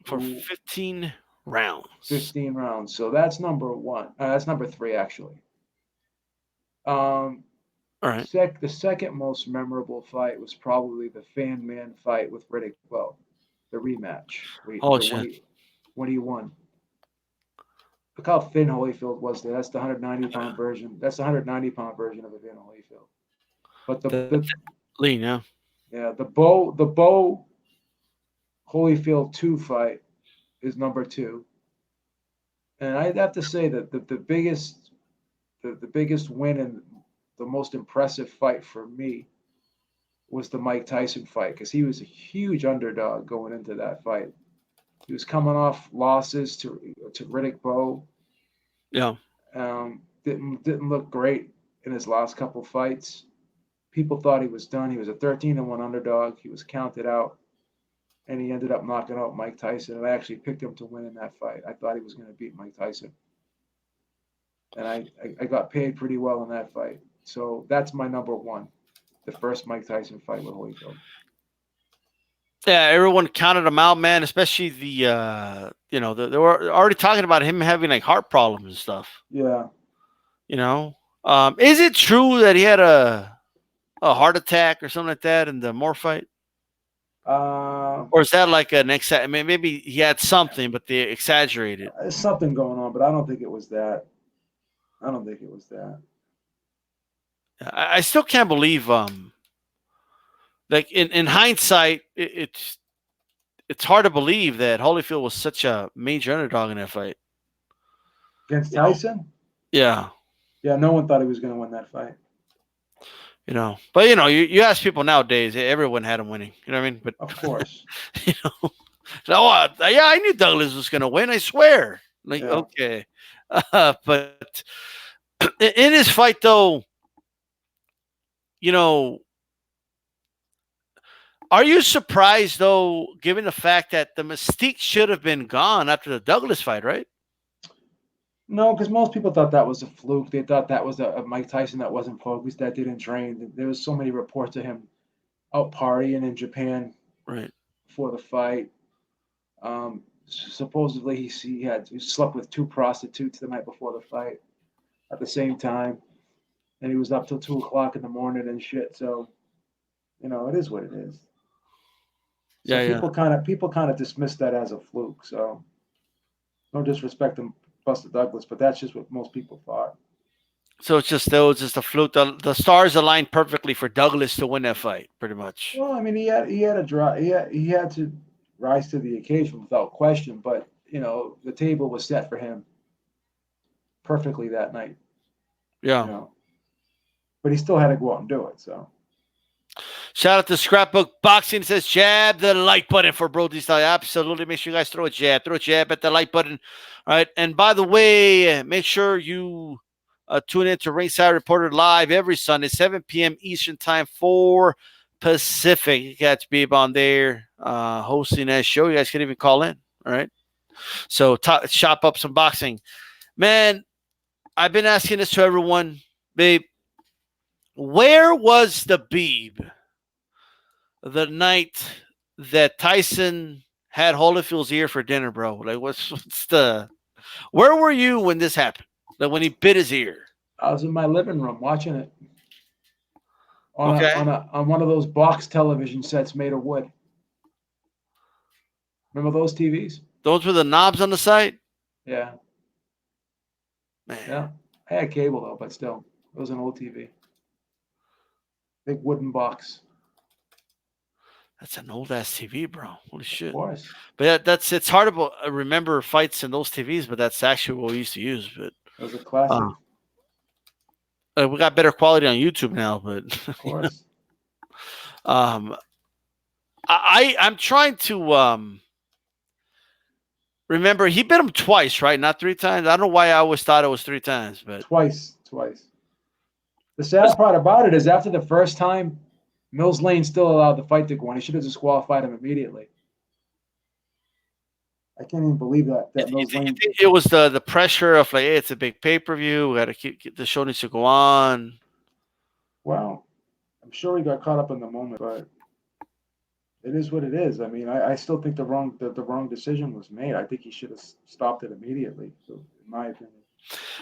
For who 15 rounds. 15 rounds. So that's number one. That's number three, actually. Um, All right. the second most memorable fight was probably the Fan Man fight with Riddick Bowe, the rematch. Oh shit. When he won. Look how thin Holyfield was there. That's the 190-pound version. That's the 190-pound version of Evander Holyfield. But That's lean, yeah. the Bowe Holyfield 2 fight is number two. And I'd have to say that the biggest win and the most impressive fight for me was the Mike Tyson fight because he was a huge underdog going into that fight. He was coming off losses to Riddick Bowe. Yeah. Didn't look great in his last couple fights. People thought he was done. He was a 13-1 underdog. He was counted out, and he ended up knocking out Mike Tyson. And I actually picked him to win in that fight. I thought he was going to beat Mike Tyson, and I got paid pretty well in that fight. So that's my number one, the first Mike Tyson fight with Holyfield. Yeah, everyone counted him out, man. Especially they were already talking about him having like heart problems and stuff. Yeah. You know, is it true that he had a heart attack or something like that in the Moore fight, or is that like an I mean, maybe he had something, but they exaggerated. There's something going on, but I don't think it was that. I don't think it was that. I still can't believe, like in hindsight, it's hard to believe that Holyfield was such a major underdog in that fight. Against You know, Tyson? yeah. Yeah, no one thought he was going to win that fight. But you ask people nowadays, everyone had him winning. You know what I mean? But of course, you know, yeah, I knew Douglas was going to win. I swear. Like, yeah. okay, but in his fight, though, you know, are you surprised though, given the fact that the mystique should have been gone after the Douglas fight, right? No, because most people thought that was a fluke. They thought that was a Mike Tyson that wasn't focused, that didn't train. There was so many reports of him out partying in Japan Right. before the fight. Supposedly he slept with two prostitutes the night before the fight at the same time, and he was up till 2 o'clock in the morning and shit. So it is what it is. So Yeah, yeah. people kind of dismiss that as a fluke. So no disrespect to Buster Douglas, but that's just what most people thought. So it's just a fluke. The stars aligned perfectly for Douglas to win that fight, pretty much. Well, I mean, he had to rise to the occasion without question. But the table was set for him perfectly that night. You Yeah. know, but he still had to go out and do it. So Shout out to Scrapbook Boxing. It says jab the like button for Bro DStyle. Absolutely. Make sure you guys throw a jab. Throw a jab at the like button. All right. And by the way, make sure you tune in to Ringside Reporter live every Sunday, 7 p.m. Eastern Time, 4 Pacific. You got Beeb on there hosting that show. You guys can even call in. All right. So shop up some boxing. Man, I've been asking this to everyone. Babe, where was the Beeb the night that Tyson had Holyfield's ear for dinner, bro? Like, what's the? Where were you when this happened? Like when he bit his ear? I was in my living room watching it Okay, on one of those box television sets made of wood. Remember those TVs? those were the knobs on the side. Yeah, Man, yeah. I had cable though, but still, it was an old TV, big wooden box. that's an old ass TV, bro. Holy Of shit! course. But it's hard to remember fights in those TVs, but that's actually what we used to use. But It was a classic. Uh, we got better quality on YouTube now, but Of course. um, I'm trying to remember. He bit him twice, right? Not three times. I don't know why I always thought it was three times, but Twice. The sad part about it is after the first time, Mills Lane still allowed the fight to go on. He should have disqualified him immediately. I can't even believe that Mills you Lane. think it was the pressure of like, hey, it's a big pay per view. We got to keep the show needs to go on. Well, I'm sure he got caught up in the moment, but it is what it is. I mean, I still think the wrong decision was made. I think he should have stopped it immediately, so, in my opinion.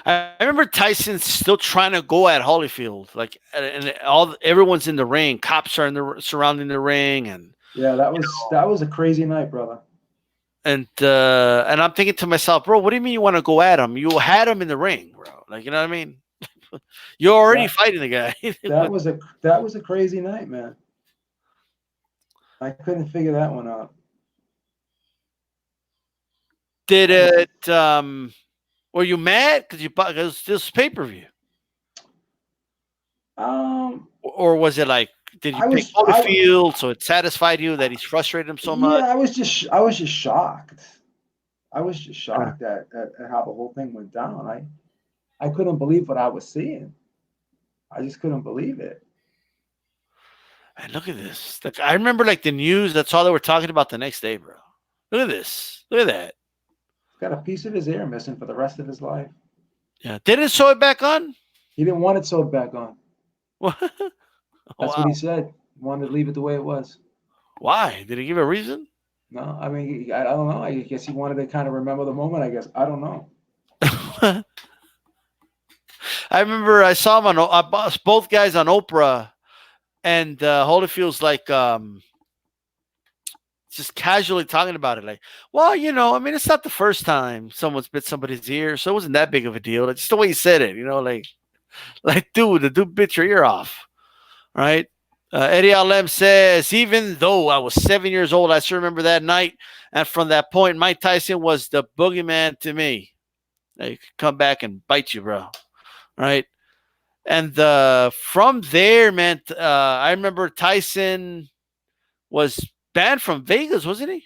I remember Tyson still trying to go at Holyfield, like, and everyone's in the ring, cops are surrounding the ring, and yeah, that was a crazy night, brother. And I'm thinking to myself, bro, what do you mean you want to go at him? You had him in the ring, bro. Like, you know what I mean? You're already fighting the guy. that was a crazy night, man. I couldn't figure that one out. Did it? Were you mad because this pay per view? Or was it like, did you pick Holyfield so it satisfied you that he's frustrated him so much? Yeah, I was just shocked. I was just shocked at how the whole thing went down. I couldn't believe what I was seeing. I just couldn't believe it. And look at this. Like, I remember like the news. That's all they were talking about the next day, bro. Look at this. Look at that. He's got a piece of his ear missing for the rest of his life. Yeah. Didn't sew it back on? He didn't want it sewed back on. What? That's what he said. He wanted to leave it the way it was. Why? Did he give a reason? No, I mean, I don't know. I guess he wanted to kind of remember the moment, I guess. I don't know. I remember I saw him on both guys on Oprah, and Holyfield's like just casually talking about it. Like, well, I mean, it's not the first time someone's bit somebody's ear, so it wasn't that big of a deal. It's just the way he said it, like, dude, the dude bit your ear off, right? Eddie Alem says, even though I was 7 years old, I still remember that night. And from that point, Mike Tyson was the boogeyman to me. He could come back and bite you, bro. Right. And from there, man, I remember Tyson was banned from Vegas, wasn't he?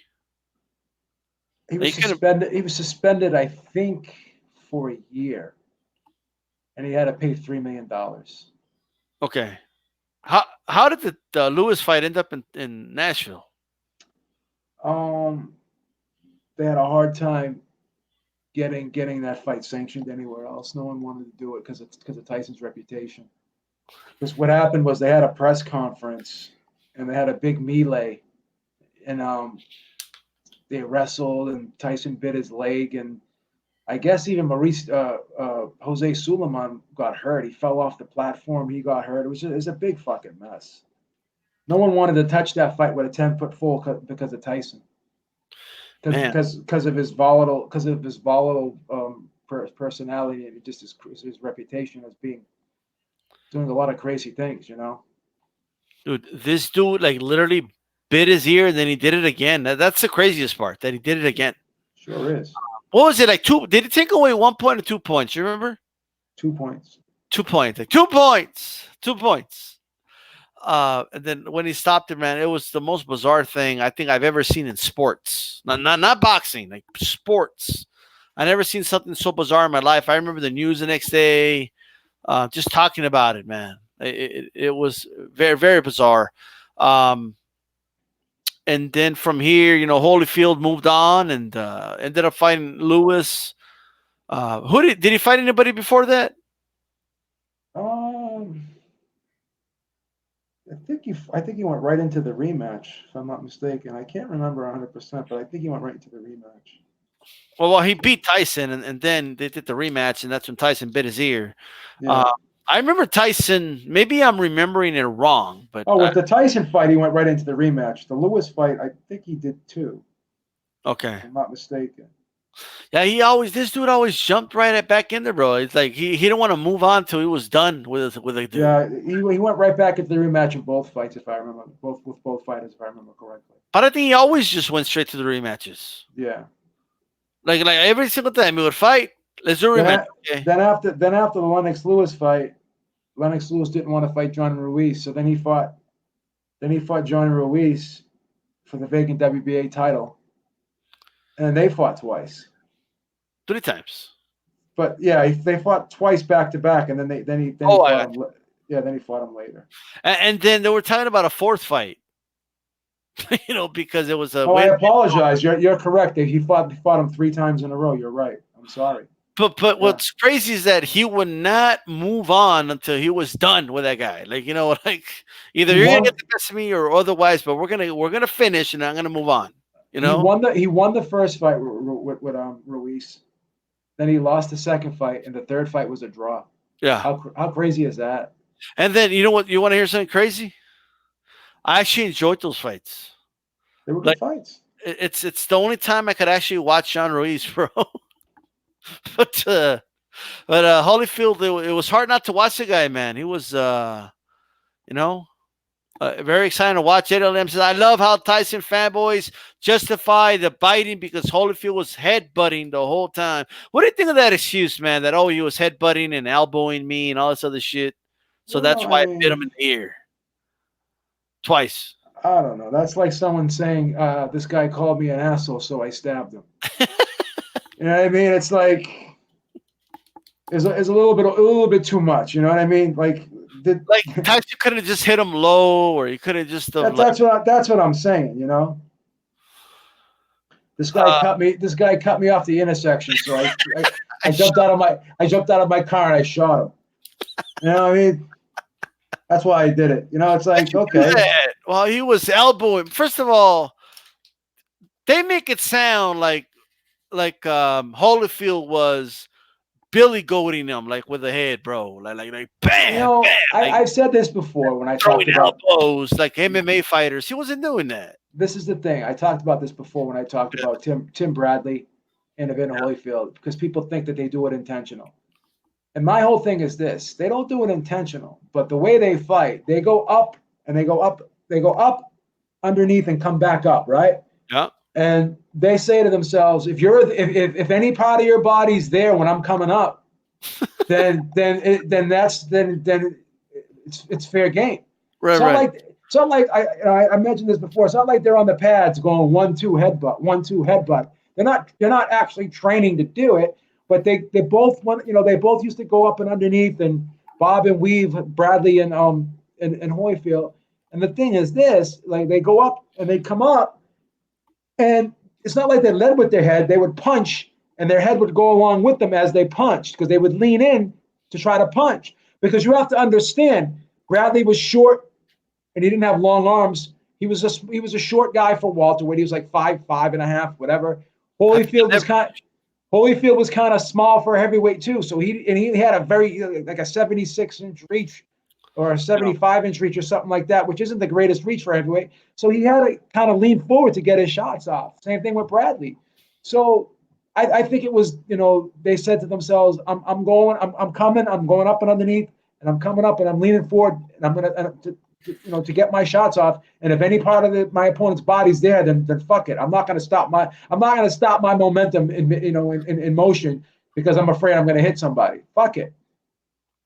He was suspended. He was suspended, I think, for a year. And he had to pay $3 million. Okay. How did the Lewis fight end up in Nashville? They had a hard time getting that fight sanctioned anywhere else. No one wanted to do it because of Tyson's reputation. Because what happened was they had a press conference and they had a big melee, and they wrestled and Tyson bit his leg, and I guess even Jose Suleiman got hurt. He fell off the platform. He got hurt. It was a big fucking mess. No one wanted to touch that fight with a 10-foot full because of Tyson. Because of his volatile personality and just his reputation as doing a lot of crazy things, Dude, this dude like literally bit his ear and then he did it again. That's the craziest part, that he did it again. Sure is. What was it like? Did it take away 1 point or 2 points? You remember? 2 points. 2 points. Like 2 points. 2 points. And then when he stopped it, man, it was the most bizarre thing I think I've ever seen in sports. Not boxing, like sports. I never seen something so bizarre in my life. I remember the news the next day, just talking about it, man. It was very, very bizarre. And then from here, Holyfield moved on and ended up fighting Lewis. Did he fight anybody before that? I think he went right into the rematch, if I'm not mistaken. I can't remember 100%, but I think he went right into the rematch. Well, he beat Tyson, and then they did the rematch, and that's when Tyson bit his ear. Yeah. I remember Tyson. Maybe I'm remembering it wrong, but with the Tyson fight, he went right into the rematch. The Lewis fight, I think he did too. Okay, if I'm not mistaken. Yeah, this dude always jumped right back in there, bro. It's like he didn't want to move on till he was done with a dude. Yeah, he went right back into the rematch in both fights, if I remember, with both fighters, if I remember correctly. But I think he always just went straight to the rematches. Yeah. Like every single time he would fight, Let's do a Then, rematch. a- Okay. then after the Lennox Lewis fight, Lennox Lewis didn't want to fight John Ruiz, so then he fought John Ruiz for the vacant WBA title, and they fought twice. 3 times. But yeah, they fought twice back to back, and then he Oh, I fought got him. Yeah, then he fought him later. you. And then they were talking about a fourth fight. Because it was a Oh, I win. apologize. You're correct. He fought him 3 times in a row. You're right. I'm sorry. But Yeah. what's crazy is that he would not move on until he was done with that guy. Like, like either He you're gonna won. get the best of me or otherwise, but we're gonna finish and I'm gonna move on. You He know? won the first fight with Ruiz. Then he lost the second fight, and the third fight was a draw. Yeah. How crazy is that? And then you know what? You want to hear something crazy? I actually enjoyed those fights. They were good Like fights. it's the only time I could actually watch John Ruiz, bro. but uh, but Holyfield, it was hard not to watch the guy, man. He was you know. Very excited to watch it. LM says, I love how Tyson fanboys justify the biting because Holyfield was headbutting the whole time. What do you think of that excuse, man? That, he was headbutting and elbowing me and all this other shit. So that's Well, I why I bit him mean, in the ear twice. I don't know. That's like someone saying, "This guy called me an asshole, so I stabbed him." You know what I mean? It's like it's a little bit too much. You know what I mean? Like, did, Like, Tyson couldn't have just hit him low, or he could have just have, like, that's what I'm saying. You know, this guy uh, cut me. This guy cut me off the intersection, so I jumped out of my car and I shot him. You know what I mean? That's why I did it. You know, it's like, okay. well, he was elbowing. First of all, they make it sound like Holyfield was Billy goading him like with the head, bro. Like You bam, know, bam, like I've said this before when I throwing talked about elbows like MMA fighters. He wasn't doing that. this is the thing. I talked about this before when I talked about Tim Bradley and Evander Holyfield because people think that they do it intentional. And my whole thing is this: they don't do it intentional, but the way they fight, they go up and they go up underneath and come back up, right? Yeah. And they say to themselves, if any part of your body's there when I'm coming up, then it's fair game. Right, It's not right. like it's not like I mentioned this before. It's not like they're on the pads going 1-2 headbutt, 1-2 headbutt. They're not actually training to do it, but they both want they both used to go up and underneath and bob and weave Bradley and Holyfield. And the thing is this, like they go up and they come up, and it's not like they led with their head. They would punch, and their head would go along with them as they punched because they would lean in to try to punch. Because you have to understand, Bradley was short and he didn't have long arms. He was a short guy for welterweight. He was like 5'5.5", whatever. I think Holyfield was kind Holyfield was kind of small for a heavyweight too. So he had a very like a 76-inch reach or a 75-inch reach or something like that, which isn't the greatest reach for heavyweight. So he had to kind of lean forward to get his shots off. Same thing with Bradley. So I think it was, they said to themselves, I'm coming, I'm going up and underneath, and I'm coming up and I'm leaning forward, and I'm gonna to get my shots off. And if any part of my opponent's body's there, then fuck it. I'm not gonna stop my momentum in motion because I'm afraid I'm gonna hit somebody. Fuck it.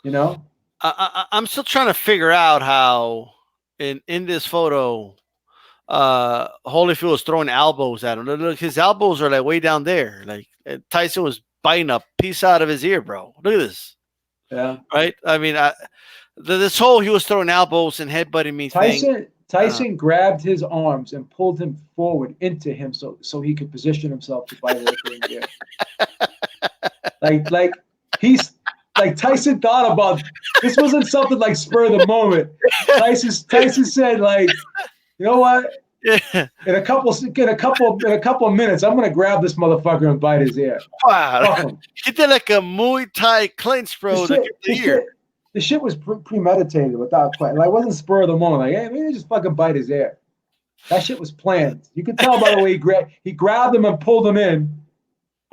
You know. I'm still trying to figure out how in this photo Holyfield was throwing elbows at him. Look, his elbows are like way down there. Like Tyson was biting a piece out of his ear, bro. Look at this. Yeah. Right? I mean, this whole he was throwing elbows and headbutting me thing. Tyson grabbed his arms and pulled him forward into him so he could position himself to bite Holyfield in the air. Like he's like Tyson thought about this wasn't something like spur of the moment. Tyson said like, you know what? Yeah. In a couple of minutes, I'm gonna grab this motherfucker and bite his ear. Wow. Fuck him. He did like a Muay Thai clinch, bro, to get the ear. The shit was premeditated without question. Like, it wasn't spur of the moment. Like, hey, maybe just fucking bite his ear. That shit was planned. You could tell by the way he grabbed him and pulled him in.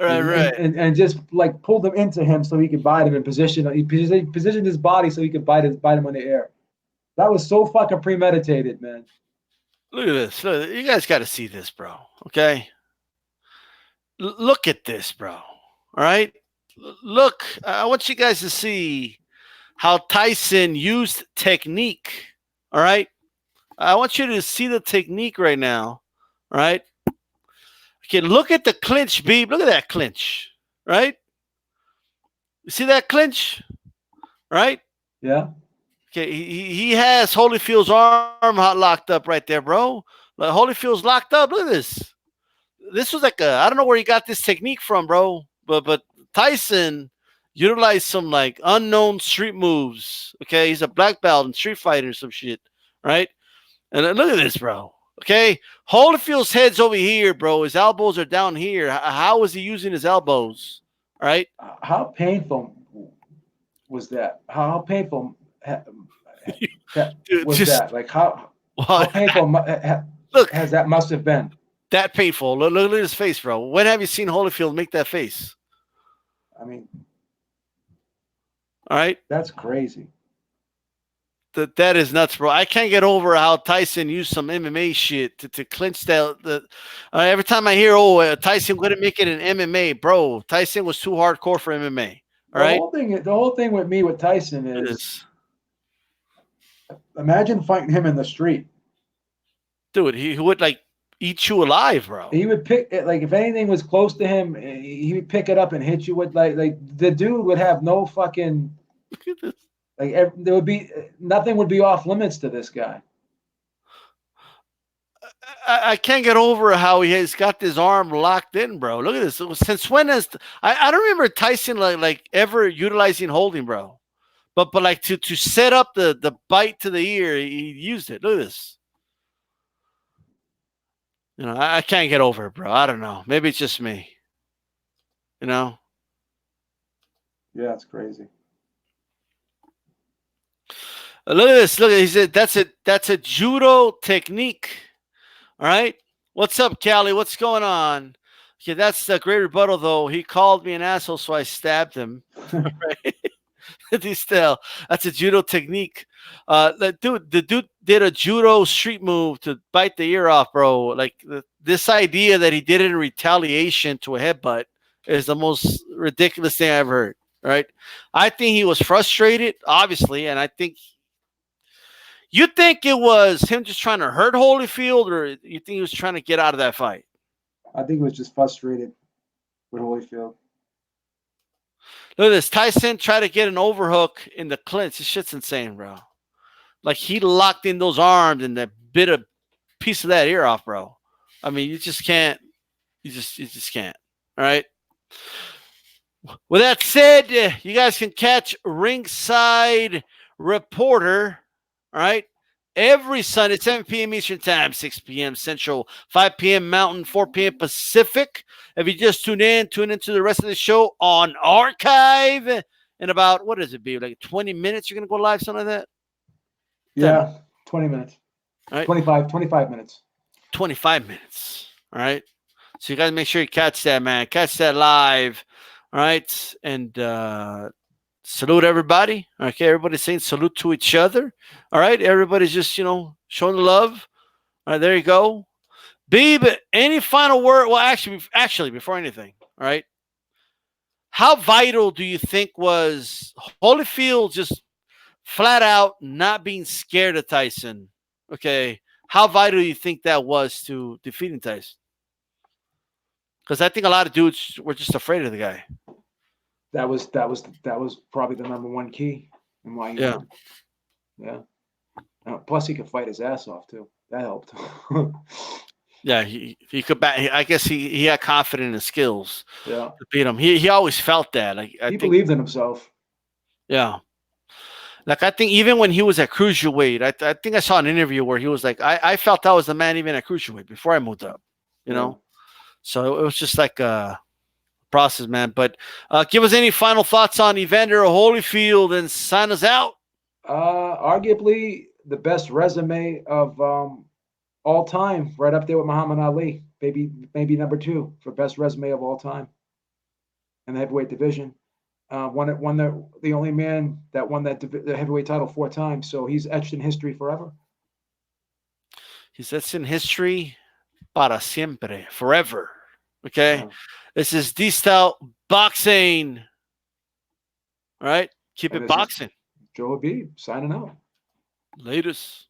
Right. And just like pulled him into him so he could bite him in position. He positioned his body so he could bite him in the air. That was so fucking premeditated, man. Look at this. Look, you guys got to see this, bro. Okay. Look at this, bro. All right. Look, I want you guys to see how Tyson used technique. All right. I want you to see the technique right now. All right. Okay. Look at the clinch, Beeb. Look at that clinch. Right. You see that clinch? Right. Yeah. Okay. He has Holyfield's arm locked up right there, bro. Like Holyfield's locked up. Look at this. This was like I don't know where he got this technique from, bro. But Tyson utilized some like unknown street moves. Okay, he's a black belt in Street Fighter or some shit, right? And then look at this, bro. Okay, Holyfield's head's over here, bro. His elbows are down here. How is he using his elbows? Right? How painful was that? How painful Dude, was just that? Like how well, painful look has that must have been? that painful. Look at his face, bro. When have you seen Holyfield make that face? I mean, All right. that's crazy. That is nuts, bro. I can't get over how Tyson used some MMA shit to clinch that. Every time I hear, Tyson going to make it in MMA, bro. Tyson was too hardcore for MMA. All right. The whole thing with me with Tyson is, imagine fighting him in the street. Dude, he would like eat you alive, bro. He would pick it, like if anything was close to him, he would pick it up and hit you with like the dude would have no fucking Look at this. like there would be nothing would be off limits to this guy. I can't get over how he has got this arm locked in, bro. Look at this. Since when has I don't remember Tyson like ever utilizing holding, bro. But like to set up the bite to the ear, he used it. Look at this. I can't get over it, bro. I don't know. Maybe it's just me. You know. Yeah, it's crazy. Look at this. Look at. He said that's a judo technique. All right. What's up, Callie? What's going on? Okay, that's a great rebuttal, though. He called me an asshole, so I stabbed him. Right? Still, that's a judo technique. The dude did a judo street move to bite the ear off, bro. Like this idea that he did it in retaliation to a headbutt is the most ridiculous thing I've heard. Right? I think he was frustrated, obviously, and I think you think it was him just trying to hurt Holyfield, or you think he was trying to get out of that fight? I think he was just frustrated with Holyfield. Look at this. Tyson tried to get an overhook in the clinch. This shit's insane, bro. Like he locked in those arms and that bit a piece of that ear off, bro. I mean, you just can't. You just can't. All right. With that said, you guys can catch Ringside Reporter. All right. Every Sunday, 7 p.m. Eastern Time, 6 p.m. Central, 5 p.m. Mountain, 4 p.m. Pacific. If you just tune into the rest of the show on archive. In about, what does it be? Like 20 minutes, you're going to go live, something like that? Yeah, 20 minutes. All right. 25 minutes. 25 minutes. All right. So you guys make sure you catch that, man. Catch that live. All right. And salute everybody. Okay. Everybody's saying salute to each other. All right. Everybody's just, showing the love. All right. There you go. Beeb, any final word? Well, actually, before anything, all right. How vital do you think was Holyfield just flat out not being scared of Tyson? Okay. How vital do you think that was to defeating Tyson? Because I think a lot of dudes were just afraid of the guy. That was probably the number one key in why he won. Yeah. Plus, he could fight his ass off too. That helped. Yeah, he could back. I guess he had confidence in his skills. Yeah, to beat him. He always felt that. Like he believed in himself. Yeah. Like I think even when he was at cruiserweight, I think I saw an interview where he was like, I felt I was the man even at cruiserweight before I moved up. You know, so it was just like a process, man. But give us any final thoughts on Evander Holyfield and sign us out. Arguably the best resume of all time, right up there with Muhammad Ali. Maybe number 2 for best resume of all time in the heavyweight division. Won the only man that won the heavyweight title 4 times. So he's etched in history forever. He's etched in history para siempre, forever. Okay. Yeah. This is DStyleBoxing. All right. Keep And it this is boxing. Joe Beeb signing out. Latest.